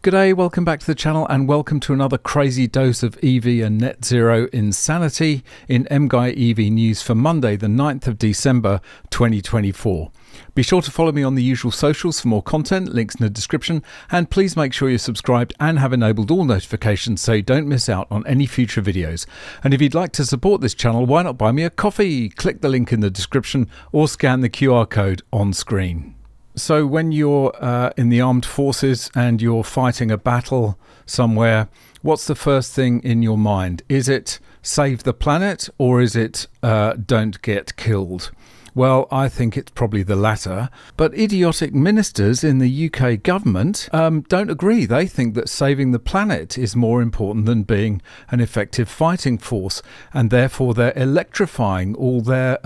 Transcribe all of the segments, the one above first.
G'day, welcome back to the channel and welcome to another crazy dose of EV and net zero insanity in MGUY EV news for Monday the 9th of December 2024. Be sure to follow me on the usual socials for more content, links in the description, and please make sure you're subscribed and have enabled all notifications so you don't miss out on any future videos. And if you'd like to support this channel, why not buy me a coffee? Click the link in the description or scan the QR code on screen. So when you're in the armed forces and you're fighting a battle somewhere, what's the first thing in your mind? Is it save the planet or is it don't get killed? Well, I think it's probably the latter. But idiotic ministers in the UK government don't agree. They think that saving the planet is more important than being an effective fighting force. And therefore, they're electrifying all their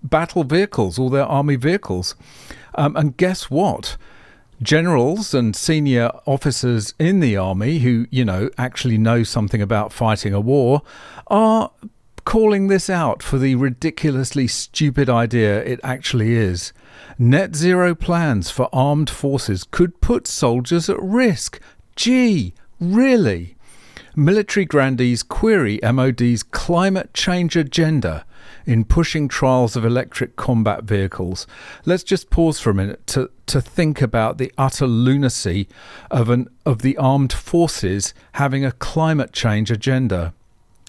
battle vehicles, all their army vehicles. And guess what? Generals and senior officers in the army who, actually know something about fighting a war are calling this out for the ridiculously stupid idea it actually is. Net zero plans for armed forces could put soldiers at risk. Gee, really? Military grandees query MOD's climate change agenda in pushing trials of electric combat vehicles. Let's just pause for a minute to think about the utter lunacy of the armed forces having a climate change agenda.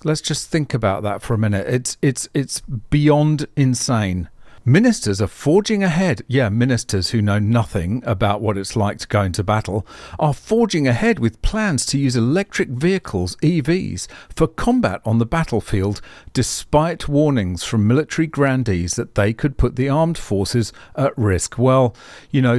Let's just think about that for a minute. It's beyond insane. Ministers are forging ahead. Yeah, ministers who know nothing about what it's like to go into battle are forging ahead with plans to use electric vehicles, EVs, for combat on the battlefield, despite warnings from military grandees that they could put the armed forces at risk. Well,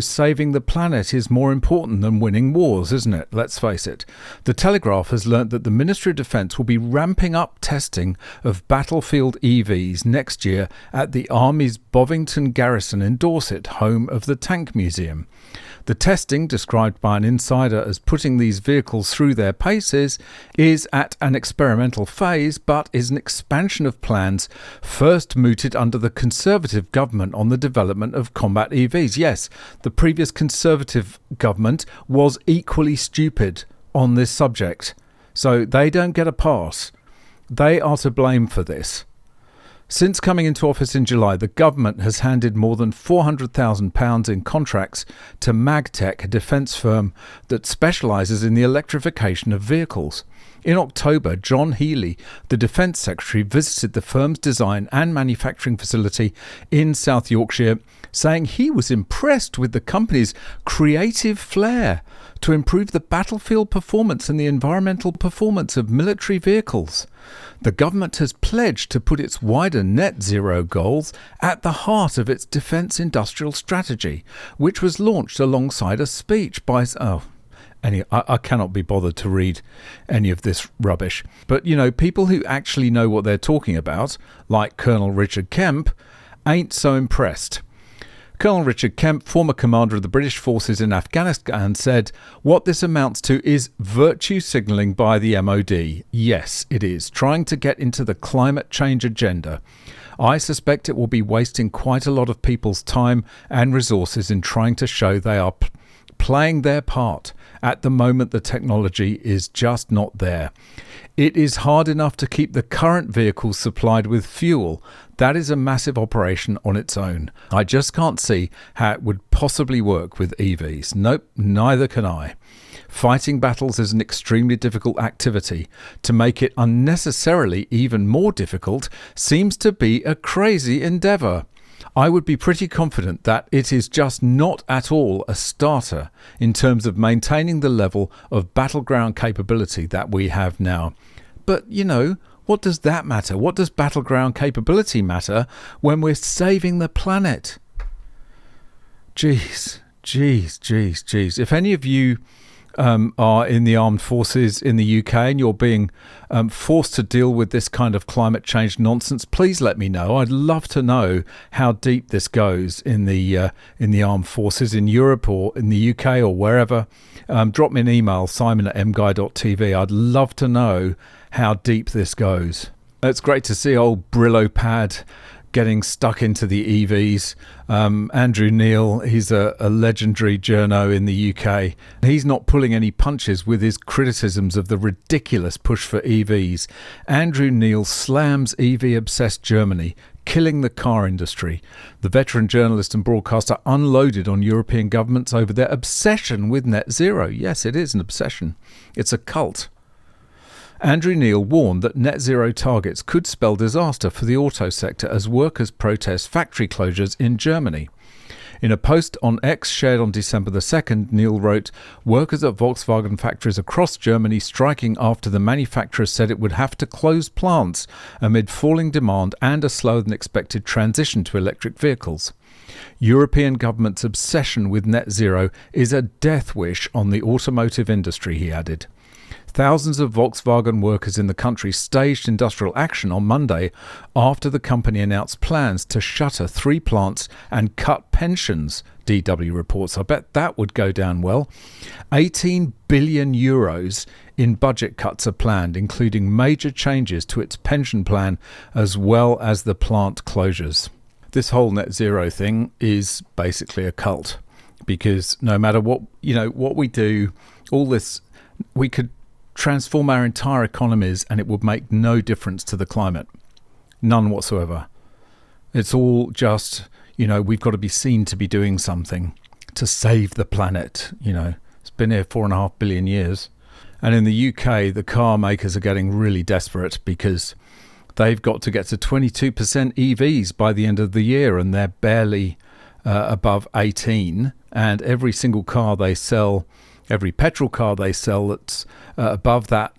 saving the planet is more important than winning wars, isn't it? Let's face it. The Telegraph has learnt that the Ministry of Defence will be ramping up testing of battlefield EVs next year at the Army's Bovington Garrison in Dorset, home of the Tank Museum. The testing, described by an insider as putting these vehicles through their paces, is at an experimental phase, but is an expansion of plans first mooted under the Conservative government on the development of combat EVs. Yes, the previous Conservative government was equally stupid on this subject, so they don't get a pass. They are to blame for this. Since coming into office in July, the government has handed more than £400,000 in contracts to Magtech, a defence firm that specialises in the electrification of vehicles. In October, John Healey, the Defence Secretary, visited the firm's design and manufacturing facility in South Yorkshire, saying he was impressed with the company's creative flair to improve the battlefield performance and the environmental performance of military vehicles. The government has pledged to put its wider net zero goals at the heart of its defence industrial strategy, which was launched alongside a speech by... I cannot be bothered to read any of this rubbish. But, people who actually know what they're talking about, like Colonel Richard Kemp, ain't so impressed. Colonel Richard Kemp, former commander of the British forces in Afghanistan, said, "What this amounts to is virtue signalling by the MOD. Yes, it is, trying to get into the climate change agenda. I suspect it will be wasting quite a lot of people's time and resources in trying to show they are playing their part. At the moment, the technology is just not there. It is hard enough to keep the current vehicles supplied with fuel. That is a massive operation on its own. I just can't see how it would possibly work with EVs. Nope, neither can I. Fighting battles is an extremely difficult activity. To make it unnecessarily even more difficult seems to be a crazy endeavour. I would be pretty confident that it is just not at all a starter in terms of maintaining the level of battleground capability that we have now. But, what does that matter? What does battleground capability matter when we're saving the planet? Jeez. If any of you are in the armed forces in the UK and you're being forced to deal with this kind of climate change nonsense, please let me know. I'd love to know how deep this goes in the armed forces in Europe or in the UK or wherever. Drop me an email, simon@mguy.tv. I'd love to know how deep this goes. It's great to see old Brillo Pad getting stuck into the EVs. Andrew Neil, he's a legendary journo in the UK. He's not pulling any punches with his criticisms of the ridiculous push for EVs. Andrew Neil slams EV-obsessed Germany, killing the car industry. The veteran journalist and broadcaster unloaded on European governments over their obsession with net zero. Yes, it is an obsession. It's a cult. Andrew Neil warned that net zero targets could spell disaster for the auto sector as workers protest factory closures in Germany. In a post on X shared on December the 2nd, Neil wrote, "Workers at Volkswagen factories across Germany striking after the manufacturer said it would have to close plants amid falling demand and a slower than expected transition to electric vehicles. European government's obsession with net zero is a death wish on the automotive industry," he added. Thousands of Volkswagen workers in the country staged industrial action on Monday after the company announced plans to shutter 3 plants and cut pensions, DW reports. I bet that would go down well. 18 billion euros in budget cuts are planned, including major changes to its pension plan as well as the plant closures. This whole net zero thing is basically a cult, because no matter what we do, all this, we could transform our entire economies and it would make no difference to the climate. None whatsoever. It's all just, we've got to be seen to be doing something to save the planet. It's been here 4.5 billion years. And in the UK, the car makers are getting really desperate because they've got to get to 22% EVs by the end of the year, and they're barely above 18. And every single car they sell, every petrol car they sell that's above that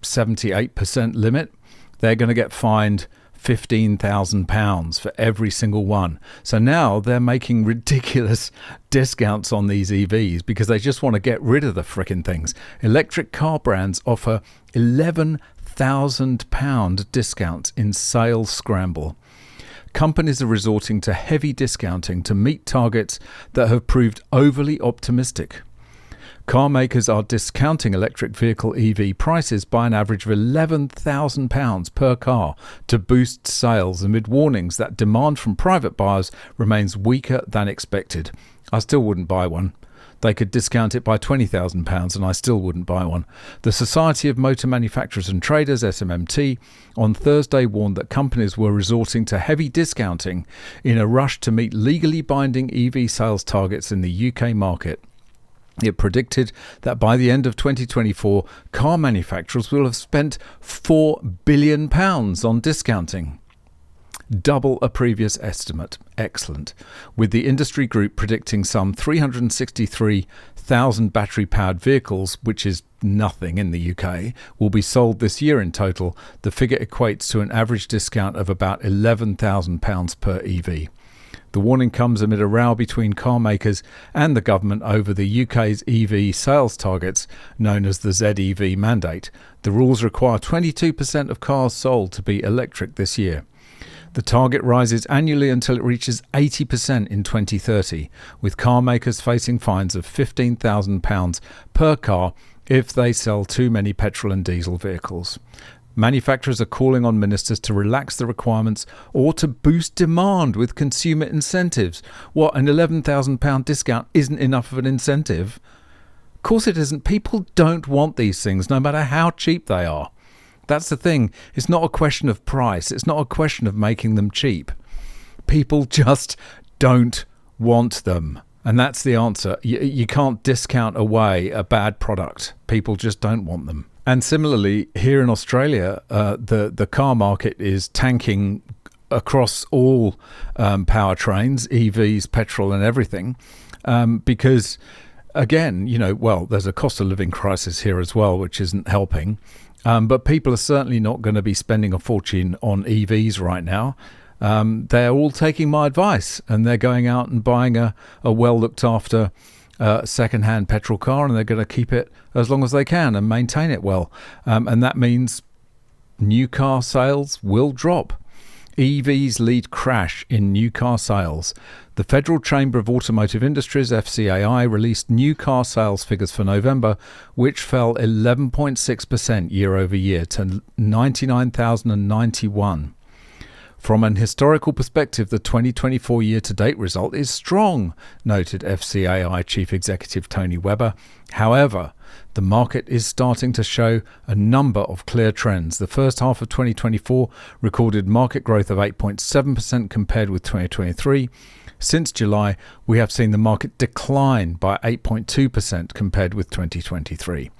78% limit, they're going to get fined £15,000 for every single one. So now they're making ridiculous discounts on these EVs because they just want to get rid of the frickin' things. Electric car brands offer £11,000 discounts in sales scramble. Companies are resorting to heavy discounting to meet targets that have proved overly optimistic. Car makers are discounting electric vehicle EV prices by an average of £11,000 per car to boost sales amid warnings that demand from private buyers remains weaker than expected. I still wouldn't buy one. They could discount it by £20,000 and I still wouldn't buy one. The Society of Motor Manufacturers and Traders, SMMT, on Thursday warned that companies were resorting to heavy discounting in a rush to meet legally binding EV sales targets in the UK market. It predicted that by the end of 2024, car manufacturers will have spent £4 billion on discounting. Double a previous estimate. Excellent. With the industry group predicting some 363,000 battery-powered vehicles, which is nothing in the UK, will be sold this year in total, the figure equates to an average discount of about £11,000 per EV. The warning comes amid a row between car makers and the government over the UK's EV sales targets, known as the ZEV mandate. The rules require 22% of cars sold to be electric this year. The target rises annually until it reaches 80% in 2030, with car makers facing fines of £15,000 per car if they sell too many petrol and diesel vehicles. Manufacturers are calling on ministers to relax the requirements or to boost demand with consumer incentives. What, an £11,000 discount isn't enough of an incentive? Of course it isn't. People don't want these things, no matter how cheap they are. That's the thing. It's not a question of price. It's not a question of making them cheap. People just don't want them. And that's the answer. You can't discount away a bad product. People just don't want them. And similarly, here in Australia, the car market is tanking across all powertrains, EVs, petrol and everything, because, again, there's a cost of living crisis here as well, which isn't helping. But people are certainly not going to be spending a fortune on EVs right now. They're all taking my advice and they're going out and buying a well looked after second-hand petrol car, and they're going to keep it as long as they can and maintain it well. And that means new car sales will drop. EVs lead crash in new car sales. The Federal Chamber of Automotive Industries, FCAI, released new car sales figures for November, which fell 11.6% year over year to 99,091. From an historical perspective, the 2024 year-to-date result is strong, noted FCAI Chief Executive Tony Webber. However, the market is starting to show a number of clear trends. The first half of 2024 recorded market growth of 8.7% compared with 2023. Since July, we have seen the market decline by 8.2% compared with 2023.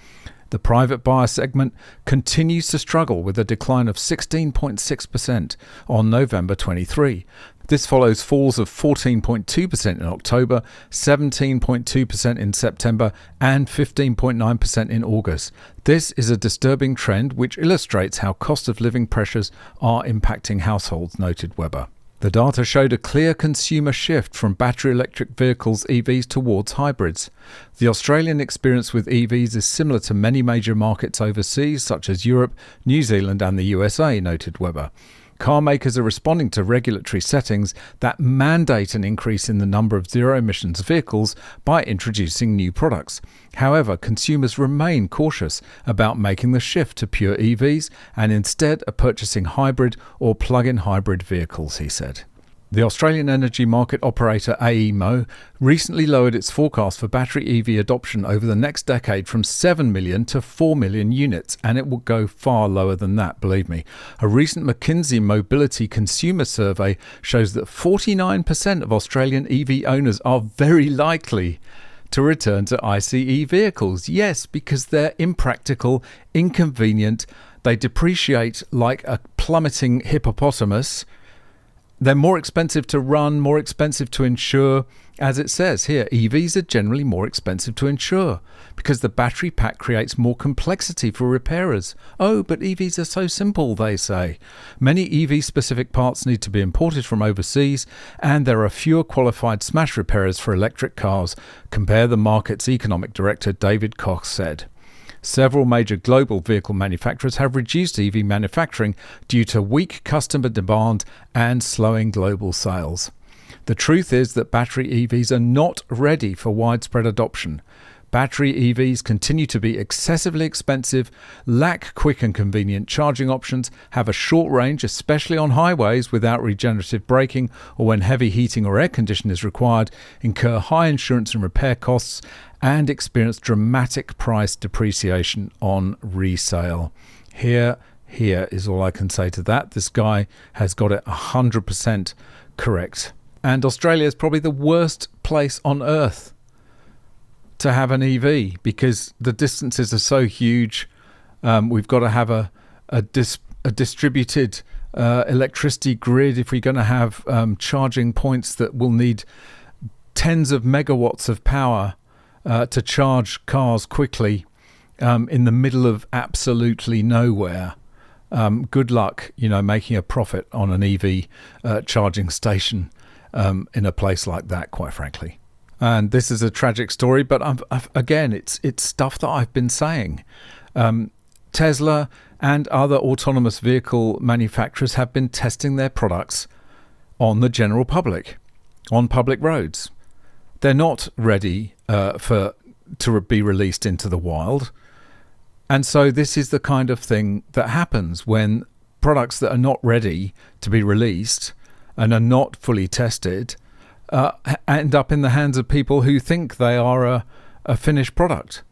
The private buyer segment continues to struggle with a decline of 16.6% on November 23. This follows falls of 14.2% in October, 17.2% in September, and 15.9% in August. This is a disturbing trend which illustrates how cost of living pressures are impacting households, noted Webber. The data showed a clear consumer shift from battery electric vehicles EVs towards hybrids. The Australian experience with EVs is similar to many major markets overseas, such as Europe, New Zealand and the USA, noted Webber. Car makers are responding to regulatory settings that mandate an increase in the number of zero-emissions vehicles by introducing new products. However, consumers remain cautious about making the shift to pure EVs and instead are purchasing hybrid or plug-in hybrid vehicles, he said. The Australian energy market operator AEMO recently lowered its forecast for battery EV adoption over the next decade from 7 million to 4 million units, and it will go far lower than that, believe me. A recent McKinsey Mobility Consumer Survey shows that 49% of Australian EV owners are very likely to return to ICE vehicles. Yes, because they're impractical, inconvenient, they depreciate like a plummeting hippopotamus. They're more expensive to run, more expensive to insure. As it says here, EVs are generally more expensive to insure because the battery pack creates more complexity for repairers. Oh, but EVs are so simple, they say. Many EV-specific parts need to be imported from overseas, and there are fewer qualified smash repairers for electric cars, compare the market's economic director David Cox said. Several major global vehicle manufacturers have reduced EV manufacturing due to weak customer demand and slowing global sales. The truth is that battery EVs are not ready for widespread adoption. Battery EVs continue to be excessively expensive, lack quick and convenient charging options, have a short range, especially on highways without regenerative braking or when heavy heating or air conditioning is required, incur high insurance and repair costs, and experience dramatic price depreciation on resale. Here is all I can say to that. This guy has got it 100% correct. And Australia is probably the worst place on earth to have an EV because the distances are so huge. We've got to have a distributed electricity grid if we're going to have charging points that will need tens of megawatts of power to charge cars quickly in the middle of absolutely nowhere. Good luck, making a profit on an EV charging station in a place like that, quite frankly. And this is a tragic story, but again, it's stuff that I've been saying. Tesla and other autonomous vehicle manufacturers have been testing their products on the general public, on public roads. They're not ready to be released into the wild. And so this is the kind of thing that happens when products that are not ready to be released and are not fully tested end up in the hands of people who think they are a finished product.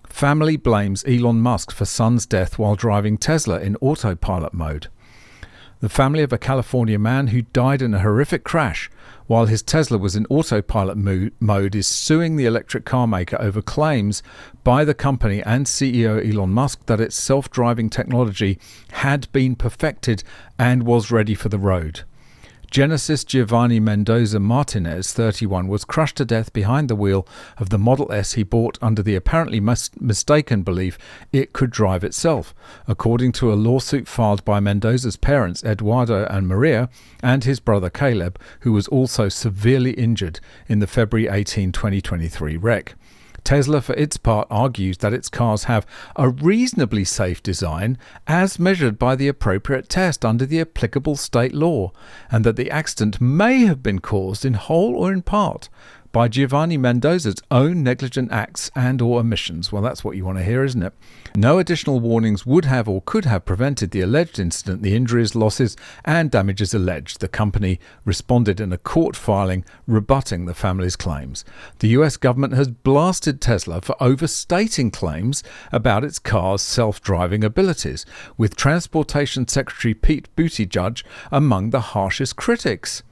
Family blames Elon Musk for son's death while driving Tesla in autopilot mode. The family of a California man who died in a horrific crash while his Tesla was in autopilot mode is suing the electric car maker over claims by the company and CEO Elon Musk that its self-driving technology had been perfected and was ready for the road. Genesis Giovanni Mendoza Martinez, 31, was crushed to death behind the wheel of the Model S he bought under the apparently mistaken belief it could drive itself, according to a lawsuit filed by Mendoza's parents, Eduardo and Maria, and his brother Caleb, who was also severely injured in the February 18, 2023 wreck. Tesla, for its part, argues that its cars have a reasonably safe design as measured by the appropriate test under the applicable state law, and that the accident may have been caused in whole or in part by Giovanni Mendoza's own negligent acts and or omissions. Well, that's what you want to hear, isn't it? No additional warnings would have or could have prevented the alleged incident, the injuries, losses and damages alleged. The company responded in a court filing rebutting the family's claims. The US government has blasted Tesla for overstating claims about its car's self-driving abilities, with Transportation Secretary Pete Buttigieg among the harshest critics.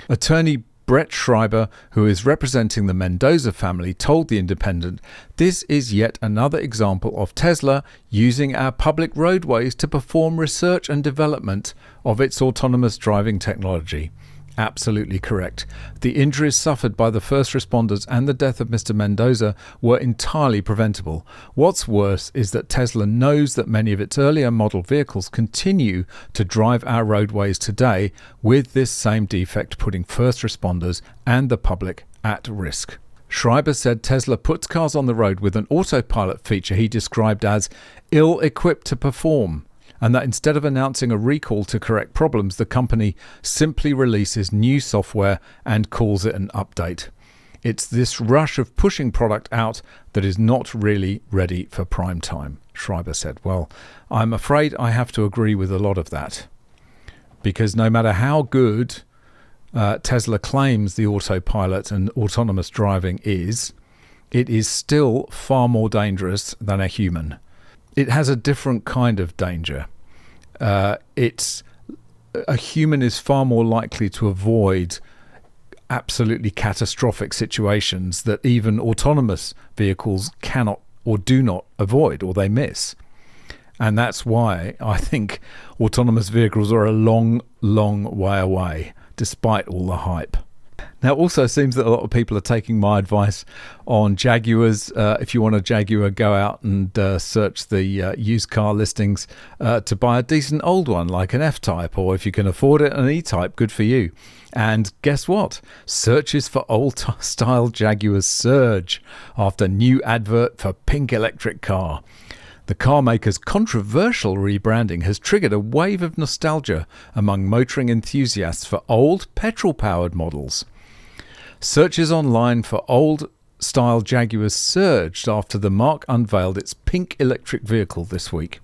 Attorney Brett Schreiber, who is representing the Mendoza family, told The Independent, "This is yet another example of Tesla using our public roadways to perform research and development of its autonomous driving technology." Absolutely correct. The injuries suffered by the first responders and the death of Mr. Mendoza were entirely preventable. What's worse is that Tesla knows that many of its earlier model vehicles continue to drive our roadways today with this same defect, putting first responders and the public at risk. Schreiber said Tesla puts cars on the road with an autopilot feature he described as ill-equipped to perform, and that instead of announcing a recall to correct problems, the company simply releases new software and calls it an update. It's this rush of pushing product out that is not really ready for prime time, Schreiber said. Well, I'm afraid I have to agree with a lot of that, because no matter how good Tesla claims the autopilot and autonomous driving is, it is still far more dangerous than a human. It has a different kind of danger. A human is far more likely to avoid absolutely catastrophic situations that even autonomous vehicles cannot or do not avoid, or they miss. And that's why I think autonomous vehicles are a long, long way away, despite all the hype. Now, it also seems that a lot of people are taking my advice on Jaguars. If you want a Jaguar, go out and search the used car listings to buy a decent old one, like an F-Type, or if you can afford it, an E-Type, good for you. And guess what? Searches for old-style Jaguars surge after new advert for pink electric car. The car maker's controversial rebranding has triggered a wave of nostalgia among motoring enthusiasts for old petrol-powered models. Searches online for old-style Jaguars surged after the marque unveiled its pink electric vehicle this week.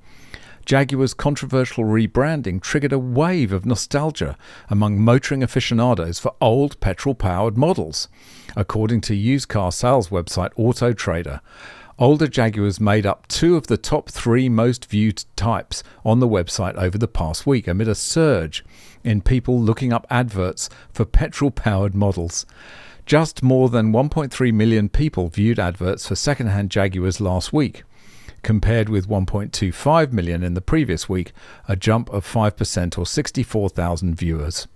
Jaguar's controversial rebranding triggered a wave of nostalgia among motoring aficionados for old petrol-powered models, according to used car sales website Auto Trader. Older Jaguars made up 2 of the top 3 most viewed types on the website over the past week, amid a surge in people looking up adverts for petrol-powered models. Just more than 1.3 million people viewed adverts for second-hand Jaguars last week, compared with 1.25 million in the previous week, a jump of 5% or 64,000 viewers.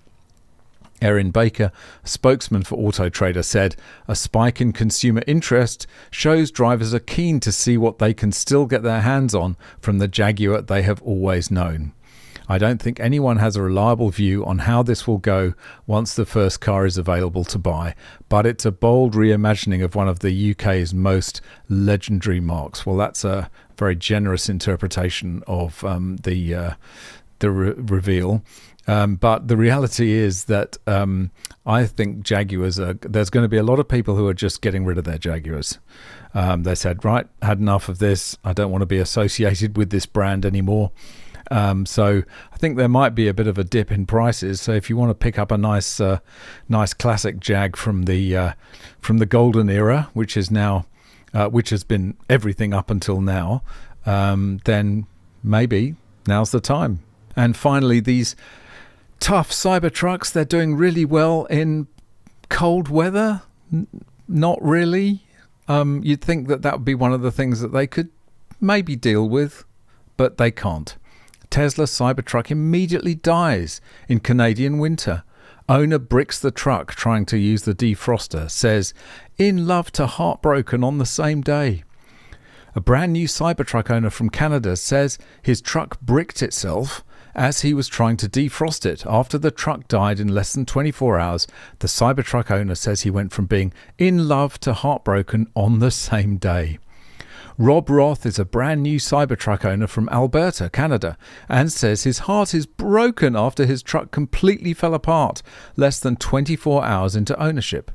Erin Baker, a spokesman for Auto Trader, said a spike in consumer interest shows drivers are keen to see what they can still get their hands on from the Jaguar they have always known. I don't think anyone has a reliable view on how this will go once the first car is available to buy, but it's a bold reimagining of one of the UK's most legendary marques. Well, that's a very generous interpretation of the reveal. But the reality is that I think Jaguars there's going to be a lot of people who are just getting rid of their Jaguars. They said, right, had enough of this. I don't want to be associated with this brand anymore. So I think there might be a bit of a dip in prices. So if you want to pick up a nice classic Jag from the golden era, which is now, which has been everything up until now, then maybe now's the time. And finally, these tough Cybertrucks, they're doing really well in cold weather. Not really. You'd think that would be one of the things that they could maybe deal with, but they can't. Tesla Cybertruck immediately dies in Canadian winter. Owner bricks the truck trying to use the defroster, says, "In love to heartbroken on the same day." A brand new Cybertruck owner from Canada says his truck bricked itself as he was trying to defrost it. After the truck died in less than 24 hours, the Cybertruck owner says he went from being in love to heartbroken on the same day. Rob Roth is a brand new Cybertruck owner from Alberta, Canada, and says his heart is broken after his truck completely fell apart less than 24 hours into ownership.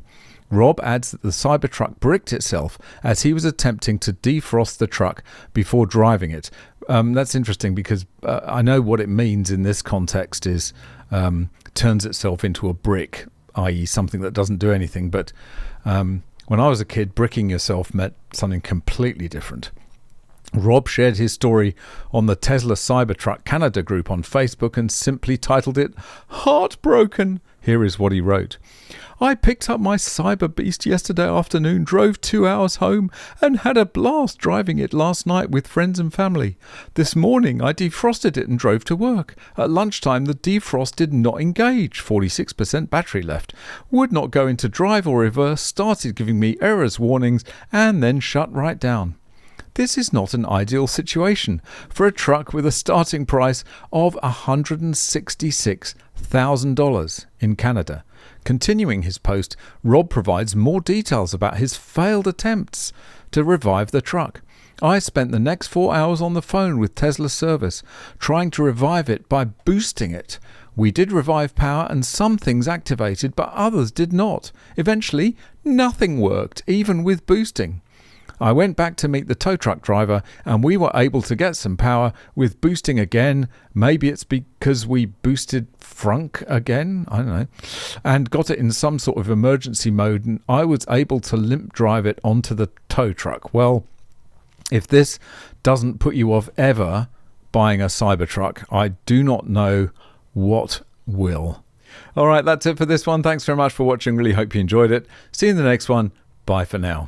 Rob adds that the Cybertruck bricked itself as he was attempting to defrost the truck before driving it. That's interesting because I know what it means in this context is turns itself into a brick, i.e. something that doesn't do anything. But when I was a kid, bricking yourself meant something completely different. Rob shared his story on the Tesla Cybertruck Canada group on Facebook and simply titled it Heartbroken. Here is what he wrote. I picked up my Cyber Beast yesterday afternoon, drove 2 hours home and had a blast driving it last night with friends and family. This morning I defrosted it and drove to work. At lunchtime the defrost did not engage, 46% battery left, would not go into drive or reverse, started giving me errors warnings and then shut right down. This is not an ideal situation for a truck with a starting price of $166,000 in Canada. Continuing his post, Rob provides more details about his failed attempts to revive the truck. I spent the next 4 hours on the phone with Tesla service, trying to revive it by boosting it. We did revive power and some things activated, but others did not. Eventually, nothing worked, even with boosting. I went back to meet the tow truck driver and we were able to get some power with boosting again. Maybe it's because we boosted frunk again, I don't know, and got it in some sort of emergency mode and I was able to limp drive it onto the tow truck. Well, if this doesn't put you off ever buying a Cybertruck, I do not know what will. All right, that's it for this one. Thanks very much for watching. Really hope you enjoyed it. See you in the next one. Bye for now.